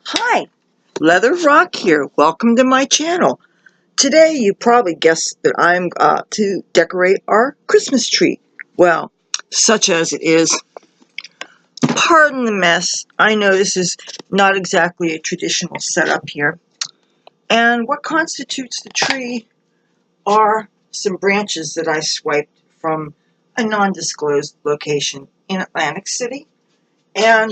Hi, Leather Rokk here. Welcome to my channel. Today you probably guessed that I'm to decorate our Christmas tree. Well, such as it is. Pardon the mess. I know this is not exactly a traditional setup here. And what constitutes the tree are some branches that I swiped from a non-disclosed location in Atlantic City. And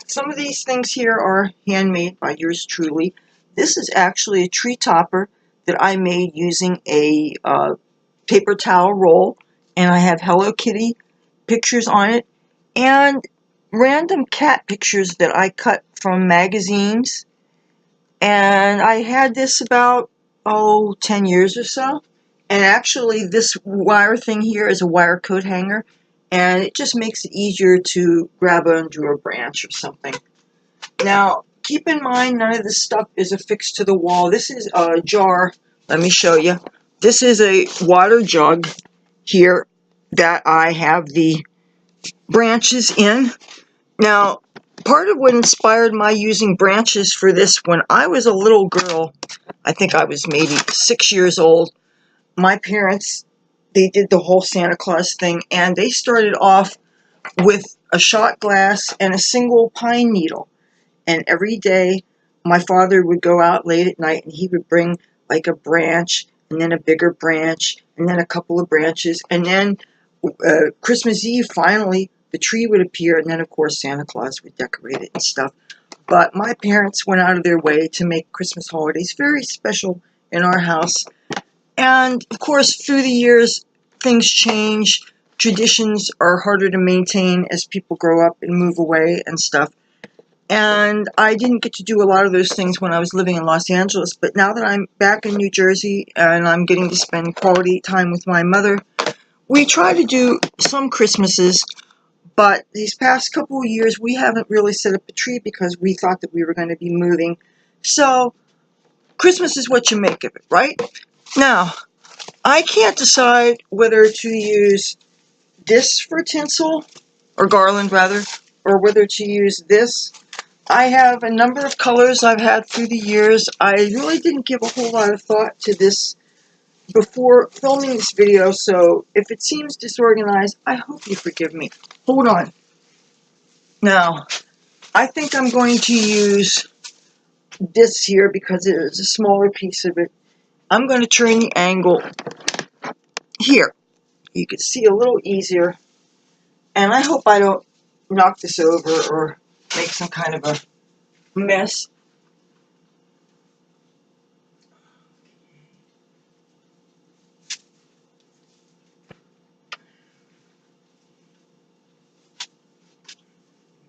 some of these things here are handmade by yours truly. This is actually a tree topper that I made using a paper towel roll, and I have Hello Kitty pictures on it, and random cat pictures that I cut from magazines. And I had this about, 10 years or so. And actually this wire thing here is a wire coat hanger, and it just makes it easier to grab onto a branch or something. Now, keep in mind, none of this stuff is affixed to the wall. This is a jar. Let me show you. This is a water jug here that I have the branches in. Now, part of what inspired my using branches for this, when I was a little girl, I think I was maybe 6 years old, my parents, they did the whole Santa Claus thing, and they started off with a shot glass and a single pine needle. And every day, my father would go out late at night and he would bring like a branch, and then a bigger branch, and then a couple of branches. And then Christmas Eve, finally, the tree would appear, and then, of course, Santa Claus would decorate it and stuff. But my parents went out of their way to make Christmas holidays very special in our house. And, of course, through the years, things change. Traditions are harder to maintain as people grow up and move away and stuff. And I didn't get to do a lot of those things when I was living in Los Angeles, but now that I'm back in New Jersey and I'm getting to spend quality time with my mother, we try to do some Christmases, but these past couple of years we haven't really set up a tree because we thought that we were going to be moving. So Christmas is what you make of it, right? Now, I can't decide whether to use this for tinsel, or garland rather, or whether to use this. I have a number of colors I've had through the years. I really didn't give a whole lot of thought to this before filming this video, so if it seems disorganized, I hope you forgive me. Hold on. Now, I think I'm going to use this here because it is a smaller piece of it. I'm going to turn the angle here. You can see a little easier, and I hope I don't knock this over or make some kind of a mess.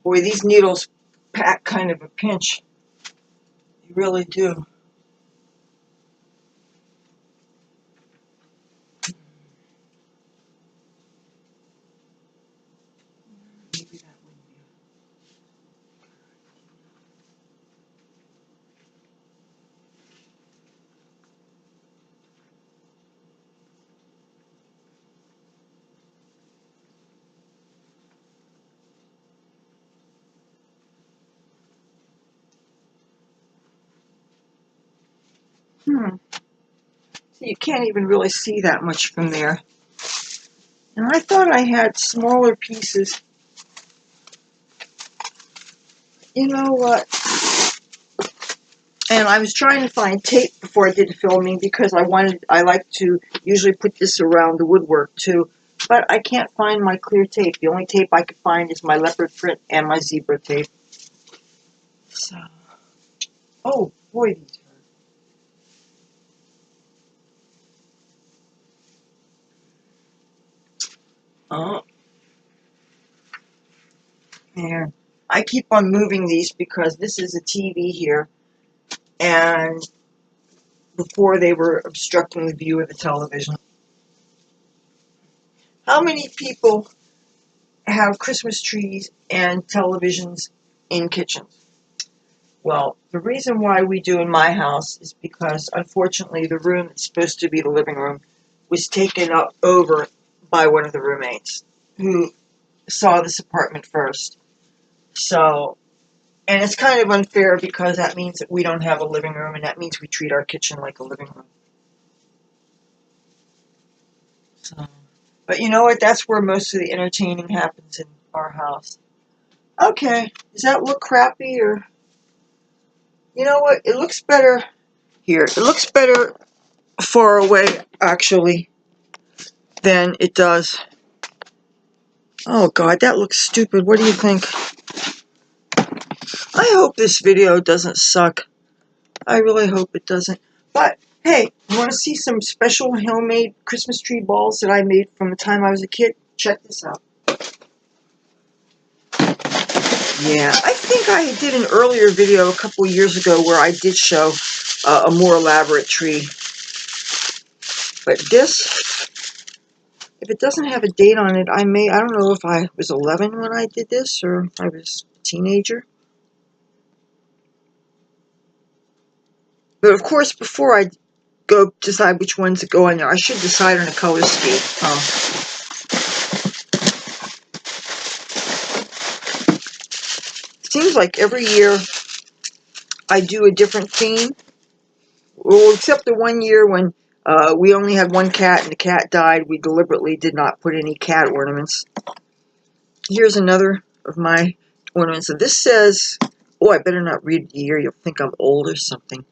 Boy, these needles pack kind of a pinch. You really do. Maybe that wouldn't be. So you can't even really see that much from there. And I thought I had smaller pieces. You know what? And I was trying to find tape before I did the filming because I like to usually put this around the woodwork too. But I can't find my clear tape. The only tape I could find is my leopard print and my zebra tape. So, oh boy, these hurt. There. I keep on moving these because this is a TV here, and before they were obstructing the view of the television. How many people have Christmas trees and televisions in kitchens? Well, the reason why we do in my house is because, unfortunately, the room that's supposed to be the living room was taken up over by one of the roommates who saw this apartment first. So And it's kind of unfair because that means that we don't have a living room, and that means we treat our kitchen like a living room. So, but you know what? That's where most of the entertaining happens in our house. Okay, does that look crappy or... You know what? It looks better here. It looks better far away, actually, than it does. Oh God, that looks stupid. What do you think? I hope this video doesn't suck. I really hope it doesn't. But, hey, you want to see some special homemade Christmas tree balls that I made from the time I was a kid? Check this out. Yeah, I think I did an earlier video a couple years ago where I did show a more elaborate tree. But this, if it doesn't have a date on it, I don't know if I was 11 when I did this or if I was a teenager. But of course, before I go decide which ones to go on there, I should decide on a color scheme. Seems like every year I do a different theme. Well, except the one year when we only had one cat and the cat died, we deliberately did not put any cat ornaments. Here's another of my ornaments. And this says, oh, I better not read the year. You'll think I'm old or something.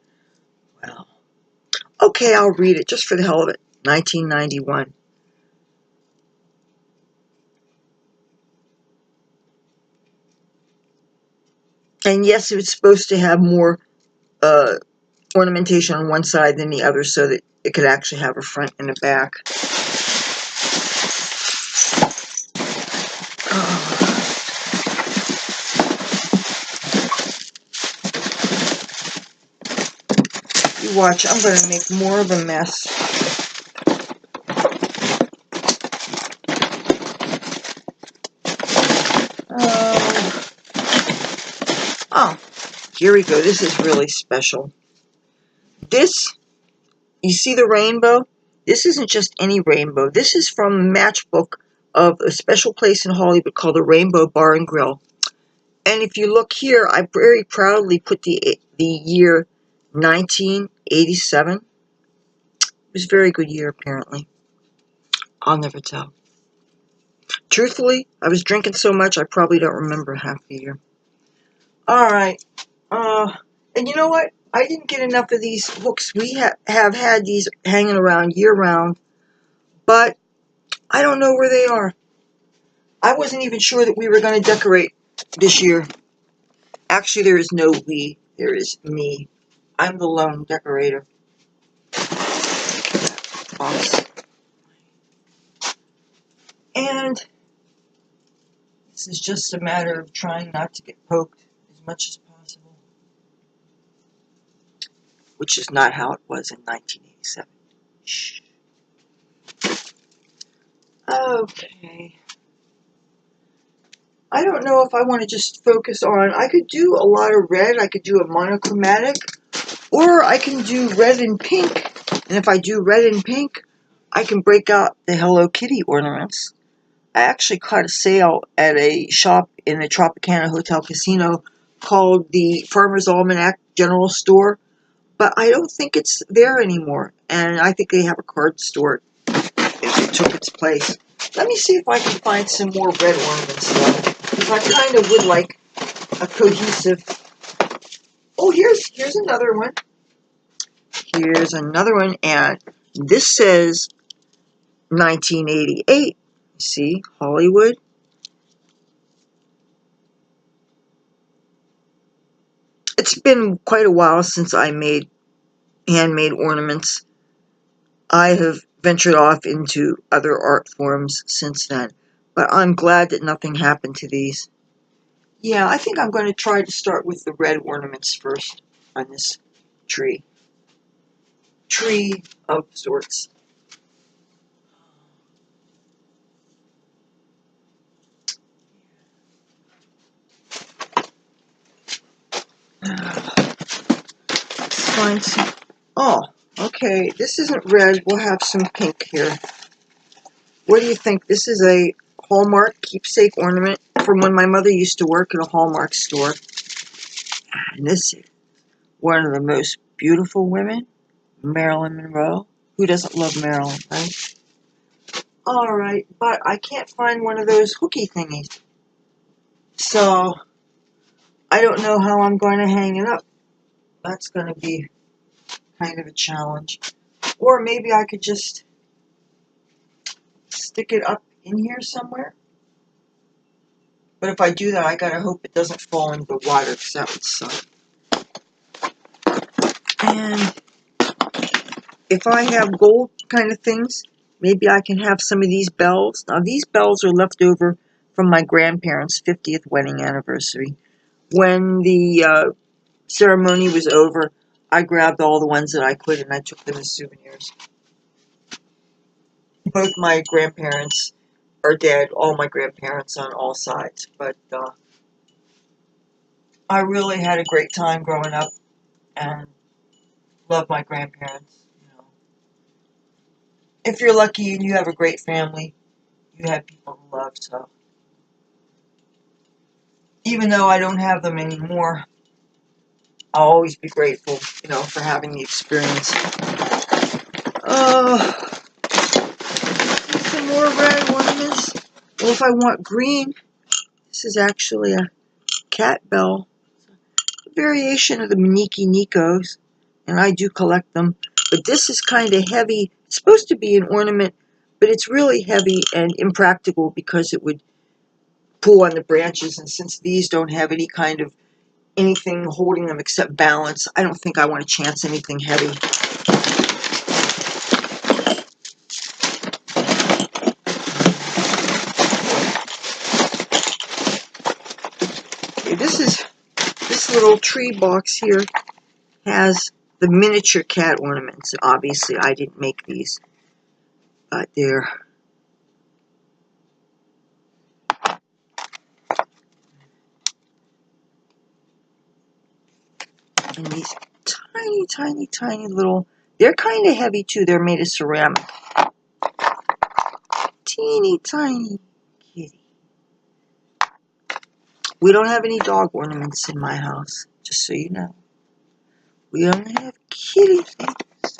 Well, okay, I'll read it just for the hell of it. 1991. And yes, it was supposed to have more ornamentation on one side than the other so that it could actually have a front and a back. You watch, I'm going to make more of a mess. Oh, here we go. This is really special. This, you see the rainbow? This isn't just any rainbow. This is from a matchbook of a special place in Hollywood called the Rainbow Bar and Grill. And if you look here, I very proudly put the year 1987. It was a very good year, apparently. I'll never tell. Truthfully, I was drinking so much, I probably don't remember half the year. Alright. And you know what? I didn't get enough of these hooks. We have had these hanging around year-round, but I don't know where they are. I wasn't even sure that we were going to decorate this year. Actually, there is no we. There is me. I'm the lone decorator. Box. And this is just a matter of trying not to get poked as much as possible. Which is not how it was in 1987. Shh. Okay. I don't know if I want to just focus on... I could do a lot of red. I could do a monochromatic. Or I can do red and pink. And if I do red and pink, I can break out the Hello Kitty ornaments. I actually caught a sale at a shop in the Tropicana Hotel Casino called the Farmer's Almanac General Store. But I don't think it's there anymore. And I think they have a card store. It took its place. Let me see if I can find some more red ornaments though. Because I kind of would like a cohesive... Oh, here's another one. Here's another one, and this says 1988. See, Hollywood. It's been quite a while since I made handmade ornaments. I have ventured off into other art forms since then, but I'm glad that nothing happened to these. Yeah, I think I'm going to try to start with the red ornaments first on this tree. Tree of sorts. Let's find some. Oh, okay. This isn't red. We'll have some pink here. What do you think? This is a Hallmark keepsake ornament from when my mother used to work at a Hallmark store. And this is one of the most beautiful women, Marilyn Monroe. Who doesn't love Marilyn, right? Alright, but I can't find one of those hooky thingies. So, I don't know how I'm going to hang it up. That's going to be kind of a challenge. Or maybe I could just stick it up in here somewhere. But if I do that, I gotta hope it doesn't fall into the water, because that would suck. And if I have gold kind of things, maybe I can have some of these bells. Now, these bells are left over from my grandparents' 50th wedding anniversary. When the ceremony was over, I grabbed all the ones that I could and I took them as souvenirs. Both my grandparents are dead, all my grandparents on all sides, but I really had a great time growing up and love my grandparents. You know, if you're lucky and you have a great family, you have people to love. So even though I don't have them anymore, I'll always be grateful, you know, for having the experience. Some more red ornaments. Well, if I want green, this is actually a cat bell. A variation of the Maniki Nikos, and I do collect them. But this is kind of heavy. It's supposed to be an ornament, but it's really heavy and impractical because it would pull on the branches, and since these don't have any kind of anything holding them except balance, I don't think I want to chance anything heavy. Okay, this little tree box here has the miniature cat ornaments. Obviously, I didn't make these, but they're in these tiny, tiny, tiny little. They're kind of heavy too. They're made of ceramic. Teeny tiny kitty. We don't have any dog ornaments in my house, just so you know. We only have kitty things.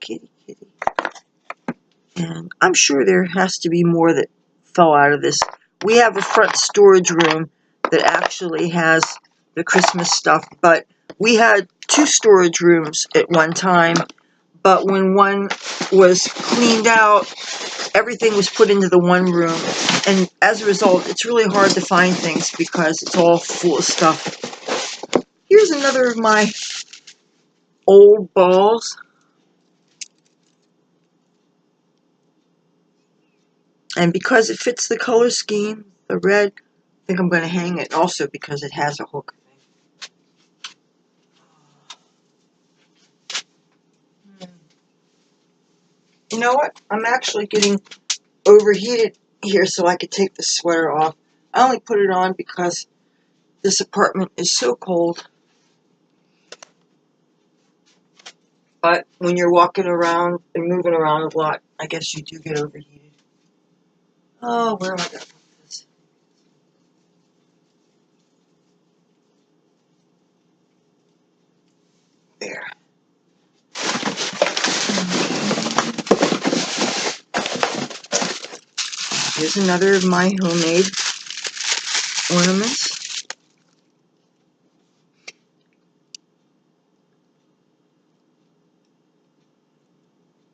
Kitty, kitty. And I'm sure there has to be more that fell out of this. We have a front storage room that actually has the Christmas stuff, but we had 2 storage rooms at one time, but when one was cleaned out, everything was put into the one room, and as a result, it's really hard to find things because it's all full of stuff. Here's another of my old balls. And because it fits the color scheme, the red, I think I'm going to hang it also because it has a hook thing. You know what? I'm actually getting overheated here, so I could take the sweater off. I only put it on because this apartment is so cold. But when you're walking around and moving around a lot, I guess you do get overheated. Oh, where am I going to put this? There. Here's another of my homemade ornaments.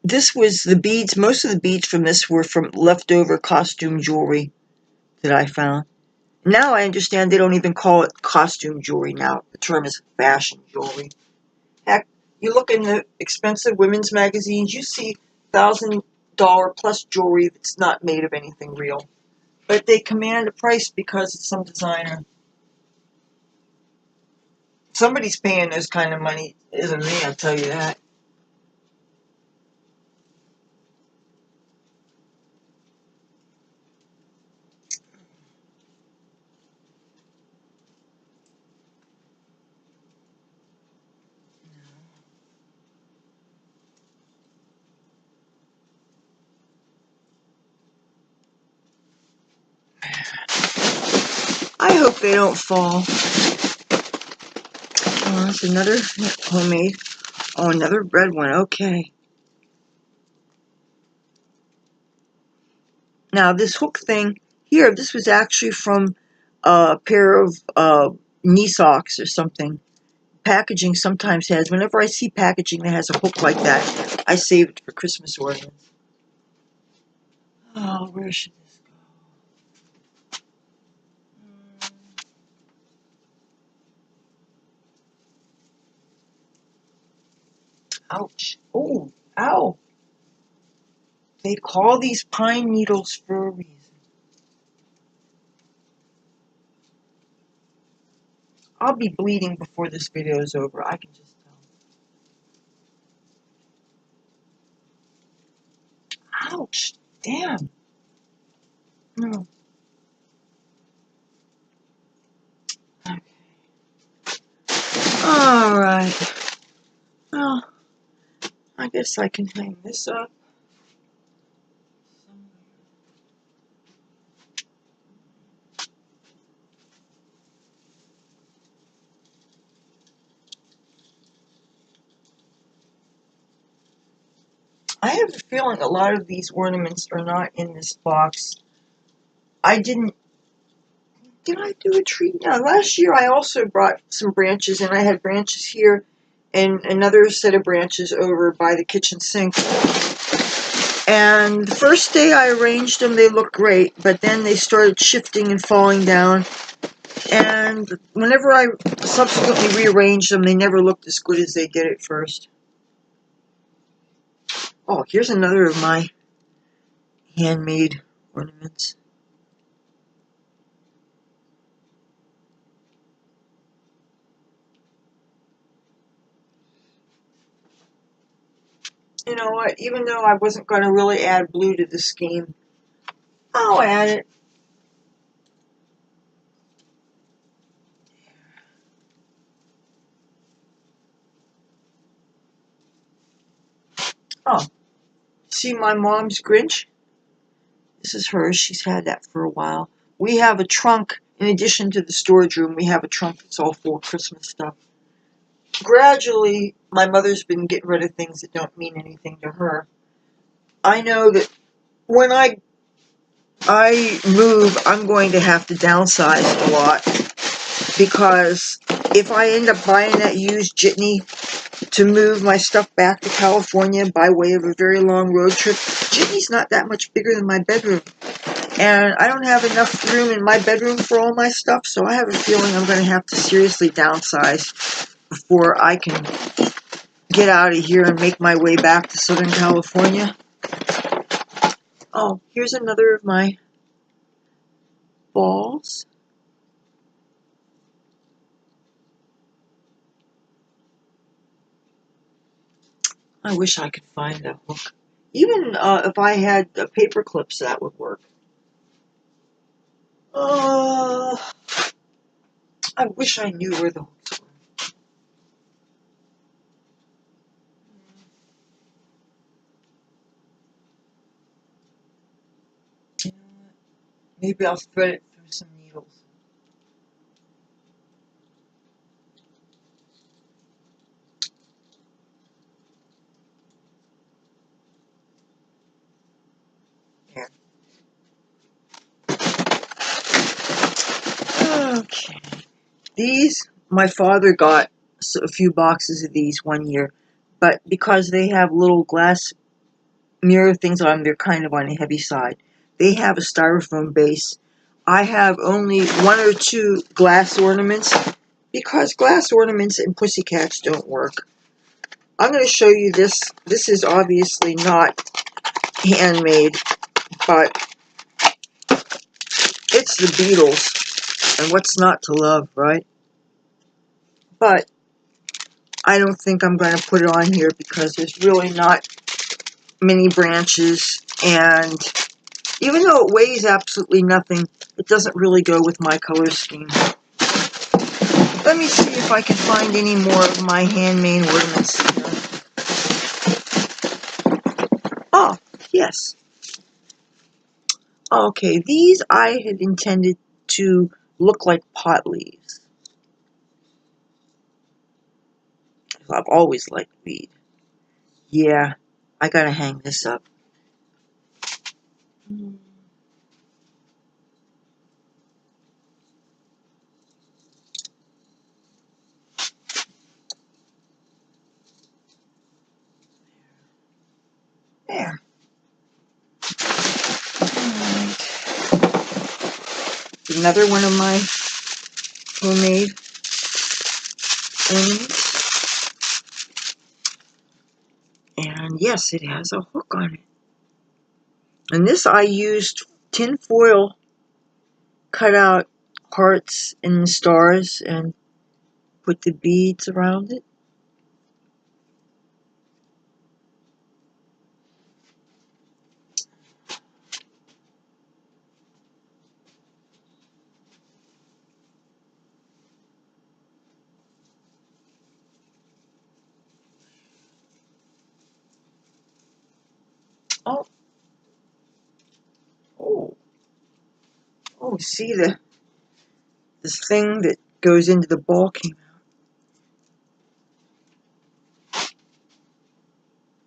This was the beads. Most of the beads from this were from leftover costume jewelry that I found. Now I understand they don't even call it costume jewelry now. The term is fashion jewelry. Heck, you look in the expensive women's magazines, you see $1,000 plus jewelry that's not made of anything real. But they command a price because it's some designer. Somebody's paying this kind of money. It isn't me, I'll tell you that. I hope they don't fall. It's another homemade. Oh, another red one. Okay. Now, this hook thing here, this was actually from a pair of knee socks or something. Packaging sometimes has, whenever I see packaging that has a hook like that, I save it for Christmas ornaments. Oh, where should this go? Ouch. Oh, ow. They call these pine needles for a reason. I'll be bleeding before this video is over. I can just tell. Ouch. Damn. No. Okay. All right. Well, I guess I can hang this up. I have a feeling a lot of these ornaments are not in this box. Did I do a tree? No, last year I also brought some branches, and I had branches here and another set of branches over by the kitchen sink. And the first day I arranged them, they looked great, but then they started shifting and falling down. And whenever I subsequently rearranged them, they never looked as good as they did at first. Oh, here's another of my handmade ornaments. You know what? Even though I wasn't going to really add blue to the scheme, I'll add it. Oh, see my mom's Grinch? This is hers. She's had that for a while. We have a trunk. In addition to the storage room, we have a trunk that's all full of Christmas stuff. Gradually, my mother's been getting rid of things that don't mean anything to her. I know that when I move, I'm going to have to downsize a lot, because if I end up buying that used jitney to move my stuff back to California by way of a very long road trip, jitney's not that much bigger than my bedroom. And I don't have enough room in my bedroom for all my stuff, so I have a feeling I'm going to have to seriously downsize before I can get out of here and make my way back to Southern California. Oh, here's another of my balls. I wish I could find a hook. Even if I had paper clips, that would work. I wish I knew where the hooks were. You know what? Maybe I'll thread it through some needles. Yeah. Okay. These, my father got a few boxes of these one year, but because they have little glass mirror things on them, they're kind of on the heavy side. They have a styrofoam base. I have only one or two glass ornaments, because glass ornaments and pussycats don't work. I'm going to show you this. This is obviously not handmade, but it's the Beatles, and what's not to love, right? But I don't think I'm going to put it on here because there's really not many branches, and even though it weighs absolutely nothing, it doesn't really go with my color scheme. Let me see if I can find any more of my handmade ornaments here. Oh, yes. Okay, these I had intended to look like pot leaves. I've always liked weed. Yeah, I gotta hang this up. There. Alright. Another one of my homemade ornaments. And yes, it has a hook on it. And this I used tin foil, cut out hearts and stars, and put the beads around it. Oh, oh, oh! See this thing that goes into the ball came out.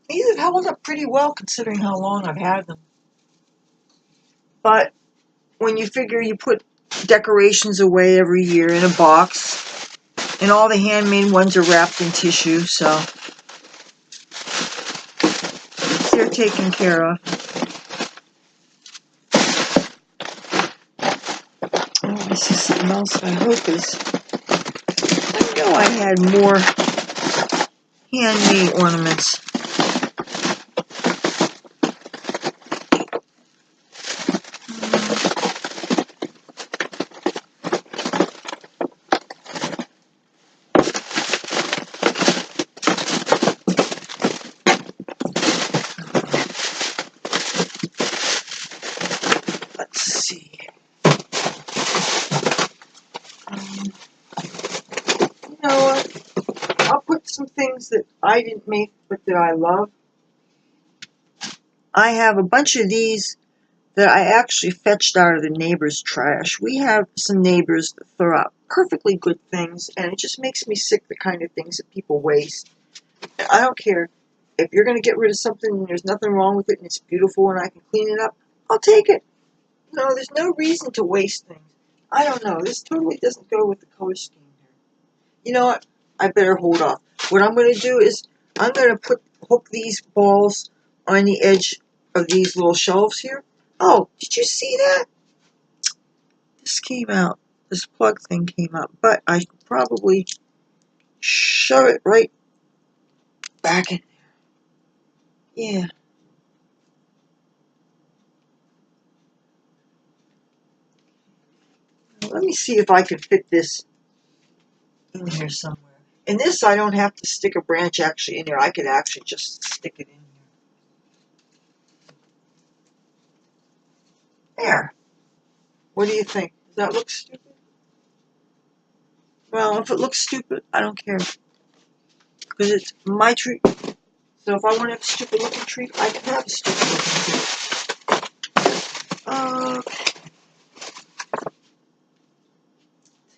These have held up pretty well considering how long I've had them. But when you figure you put decorations away every year in a box, and all the handmade ones are wrapped in tissue, so they're taken care of. Oh, this is something else I hope is. I know I had more handmade ornaments. Let's see. You know what? I'll put some things that I didn't make but that I love. I have a bunch of these that I actually fetched out of the neighbor's trash. We have some neighbors that throw out perfectly good things, and it just makes me sick, the kind of things that people waste. I don't care. If you're going to get rid of something and there's nothing wrong with it and it's beautiful and I can clean it up, I'll take it. No, there's no reason to waste things. I don't know. This totally doesn't go with the color scheme here. You know what? I better hold off. What I'm going to do is I'm going to hook these balls on the edge of these little shelves here. Oh, did you see that? This came out. This plug thing came out. But I could probably shove it right back in there. Yeah. Let me see if I can fit this in here somewhere. And this, I don't have to stick a branch actually in there. I could actually just stick it in here. There. What do you think? Does that look stupid? Well, if it looks stupid, I don't care. Because it's my tree. So if I want to have a stupid looking tree, I can have a stupid looking tree.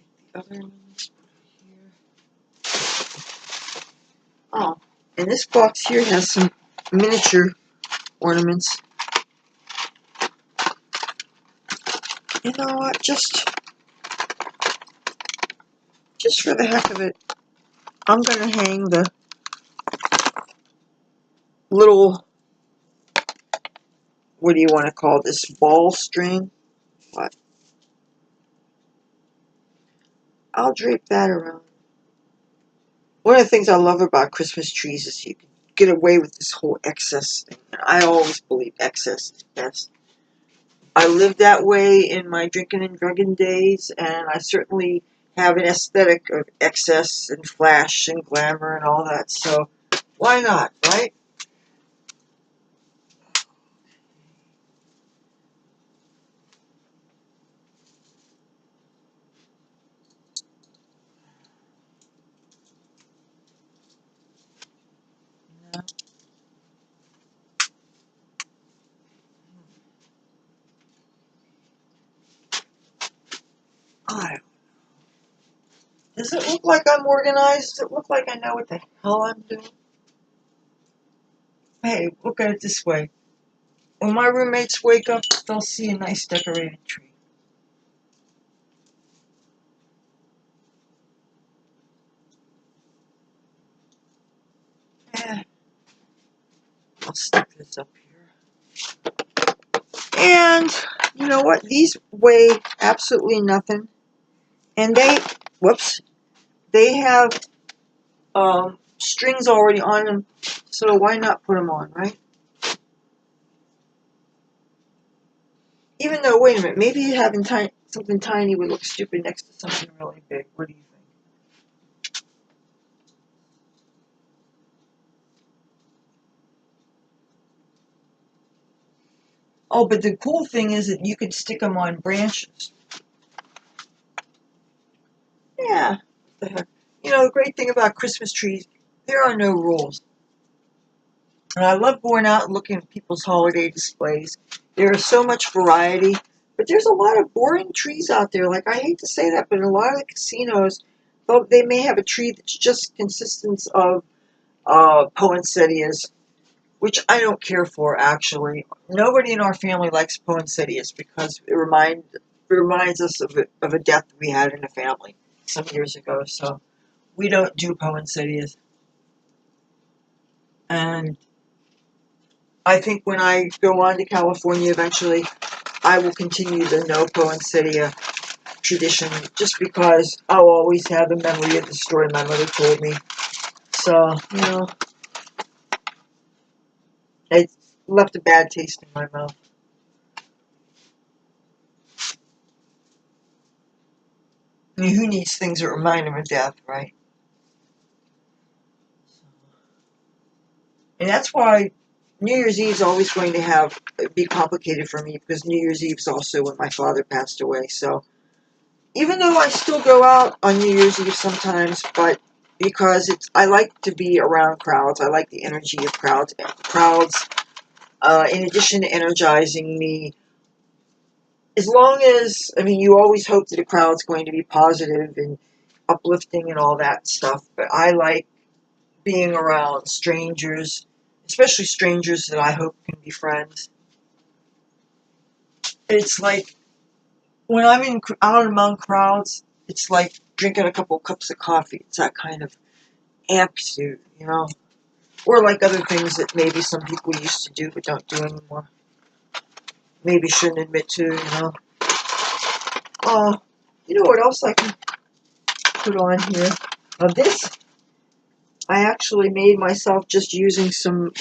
Take the other ones, put it here. Oh, and this box here has some miniature ornaments. You know what? Just for the heck of it, I'm going to hang the little, what do you want to call this, ball string? What? I'll drape that around. One of the things I love about Christmas trees is you can get away with this whole excess thing. I always believe excess is best. I lived that way in my drinking and drugging days, and I certainly have an aesthetic of excess and flash and glamour and all that, so why not, right? Yeah. I Does it look like I'm organized? Does it look like I know what the hell I'm doing? Hey, look at it this way. When my roommates wake up, they'll see a nice decorated tree. Eh, I'll stick this up here. And you know what? These weigh absolutely nothing. And they have strings already on them, so why not put them on, right? Even though, wait a minute, maybe having something tiny would look stupid next to something really big. What do you think? Oh, but the cool thing is that you could stick them on branches. Yeah, what the heck. You know, the great thing about Christmas trees, there are no rules. And I love going out and looking at people's holiday displays. There is so much variety, but there's a lot of boring trees out there. Like, I hate to say that, but in a lot of the casinos, they may have a tree that's just consistent of poinsettias, which I don't care for, actually. Nobody in our family likes poinsettias because it reminds us of a death we had in the family some years ago. So we don't do poinsettias. And I think when I go on to California eventually, I will continue the no poinsettia tradition just because I'll always have a memory of the story my mother told me. So, you know, it left a bad taste in my mouth. I mean, who needs things that remind them of death, right? And that's why New Year's Eve is always going to be complicated for me because New Year's Eve is also when my father passed away. So even though I still go out on New Year's Eve sometimes, but because I like to be around crowds. I like the energy of crowds. Crowds, in addition to energizing me, as long as, I mean, you always hope that a crowd's going to be positive and uplifting and all that stuff, but I like being around strangers, especially strangers that I hope can be friends. It's like, when I'm out among crowds, it's like drinking a couple cups of coffee. It's that kind of amplitude, you know? Or like other things that maybe some people used to do but don't do anymore. Maybe shouldn't admit to, you know? Oh, you know what else I can put on here? This, I actually made myself just using some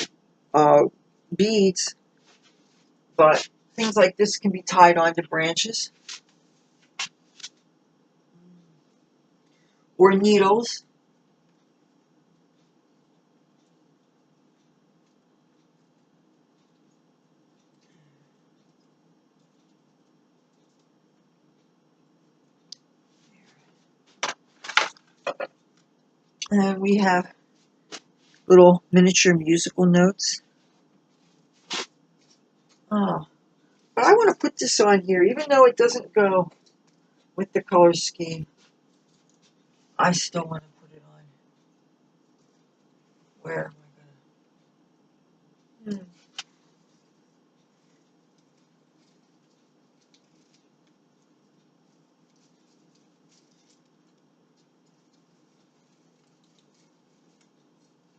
beads, but things like this can be tied onto branches or needles. And we have little miniature musical notes. Oh, but I want to put this on here, even though it doesn't go with the color scheme. I still want to put it on. Where am I going to?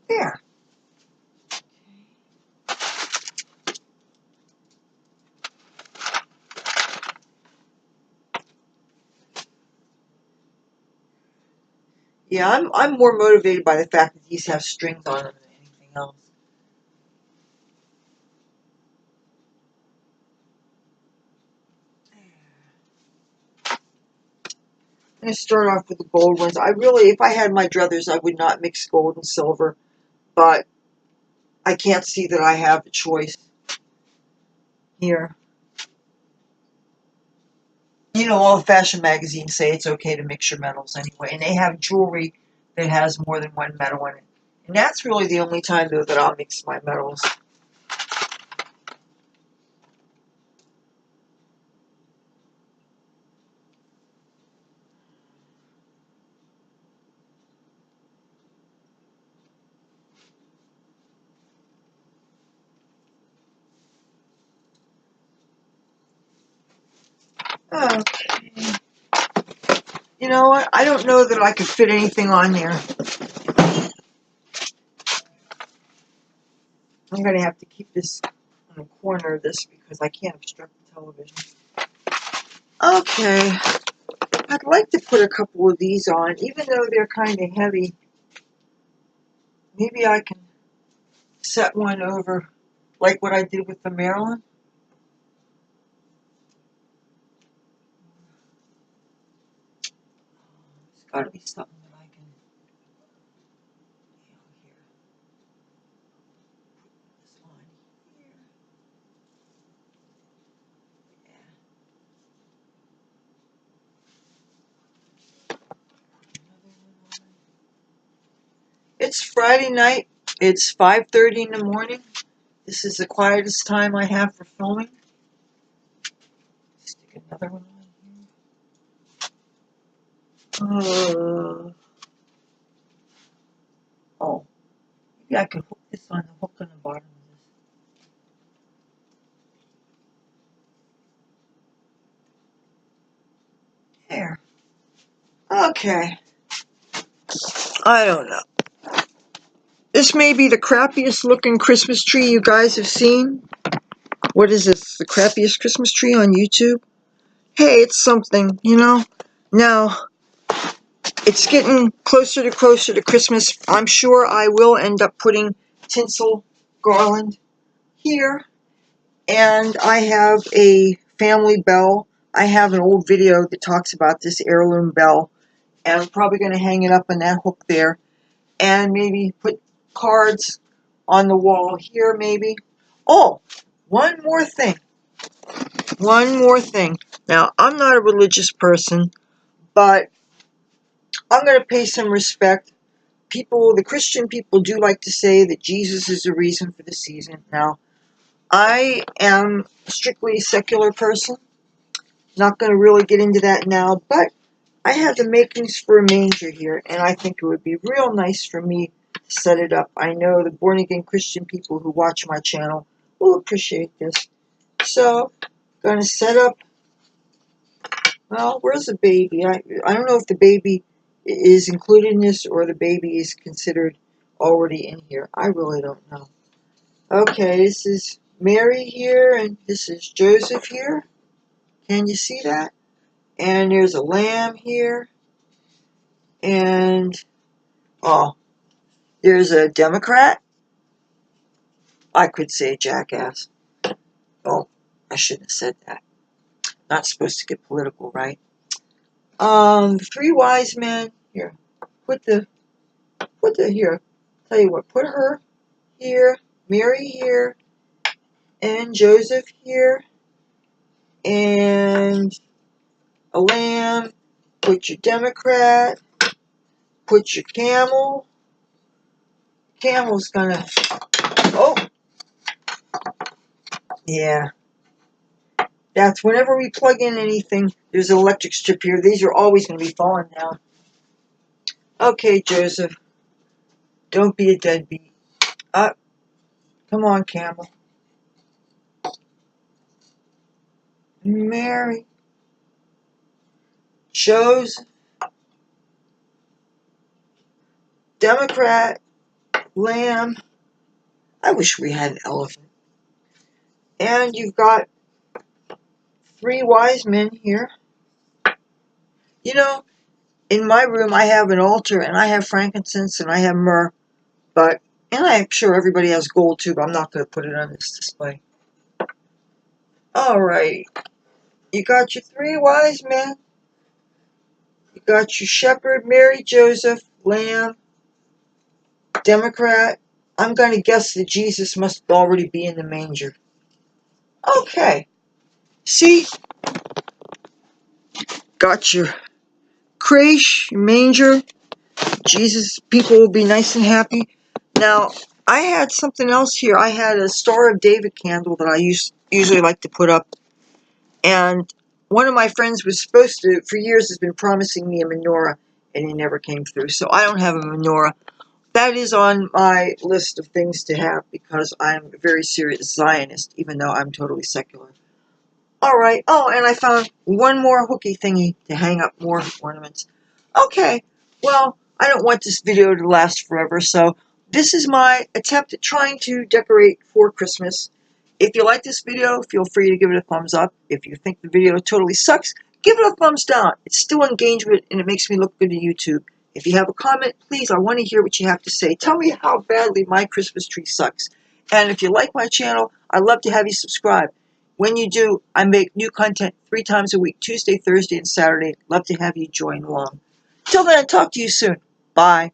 There. Yeah, I'm more motivated by the fact that these have strings on them than anything else. I'm going to start off with the gold ones. If I had my druthers, I would not mix gold and silver, but I can't see that I have a choice here. You know, all the fashion magazines say it's okay to mix your metals anyway, and they have jewelry that has more than one metal in it. And that's really the only time, though, that I'll mix my metals. Okay. You know what? I don't know that I could fit anything on there. I'm going to have to keep this in the corner of this because I can't obstruct the television. Okay. I'd like to put a couple of these on, even though they're kind of heavy. Maybe I can set one over like what I did with the Maryland. There's got to be something that I can here. This one here. Yeah. It's Friday night. It's 5:30 in the morning. This is the quietest time I have for filming. Stick another one on here. Oh, maybe I could hook this on the hook on the bottom of this. There. Okay. I don't know. This may be the crappiest looking Christmas tree you guys have seen. What is this? The crappiest Christmas tree on YouTube? Hey, it's something, you know? Now, it's getting closer to Christmas. I'm sure I will end up putting tinsel garland here. And I have a family bell. I have an old video that talks about this heirloom bell. And I'm probably going to hang it up on that hook there. And maybe put cards on the wall here, maybe. Oh, one more thing. One more thing. Now, I'm not a religious person, but I'm going to pay some respect. People, the Christian people do like to say that Jesus is the reason for the season. Now, I am a strictly secular person. Not going to really get into that now, but I have the makings for a manger here, and I think it would be real nice for me to set it up. I know the born-again Christian people who watch my channel will appreciate this. So, going to set up, well, where's the baby? I don't know if the baby is included in this or the baby is considered already in here. I really don't know. Okay, this is Mary here, and this is Joseph here. Can you see that? And there's a lamb here. And, oh, there's a Democrat. I could say jackass. Oh, I shouldn't have said that. Not supposed to get political, right? Three wise men. Here, put the here. Tell you what, put her here, Mary here, and Joseph here, and a lamb. Put your Democrat. Put your camel. Camel's gonna. Oh, yeah. That's whenever we plug in anything, there's an electric strip here. These are always going to be falling down. Okay, Joseph. Don't be a deadbeat. Up. Come on, camel. Mary. Joseph. Democrat. Lamb. I wish we had an elephant. And you've got three wise men here. You know, in my room I have an altar and I have frankincense and I have myrrh. And I'm sure everybody has gold too, but I'm not going to put it on this display. Alright. You got your three wise men. You got your shepherd, Mary, Joseph, lamb, Democrat. I'm going to guess that Jesus must already be in the manger. Okay. See? Got your creche, your manger. Jesus, people will be nice and happy. Now, I had something else here. I had a Star of David candle that I usually like to put up. And one of my friends was supposed to, for years, has been promising me a menorah, and he never came through. So I don't have a menorah. That is on my list of things to have because I'm a very serious Zionist, even though I'm totally secular. All right. Oh, and I found one more hooky thingy to hang up more ornaments. Okay. Well, I don't want this video to last forever, so this is my attempt at trying to decorate for Christmas. If you like this video, feel free to give it a thumbs up. If you think the video totally sucks, give it a thumbs down. It's still engagement and it makes me look good to YouTube. If you have a comment, please, I want to hear what you have to say. Tell me how badly my Christmas tree sucks. And if you like my channel, I'd love to have you subscribe. When you do, I make new content 3 times a week, Tuesday, Thursday, and Saturday. Love to have you join along. Till then, talk to you soon. Bye.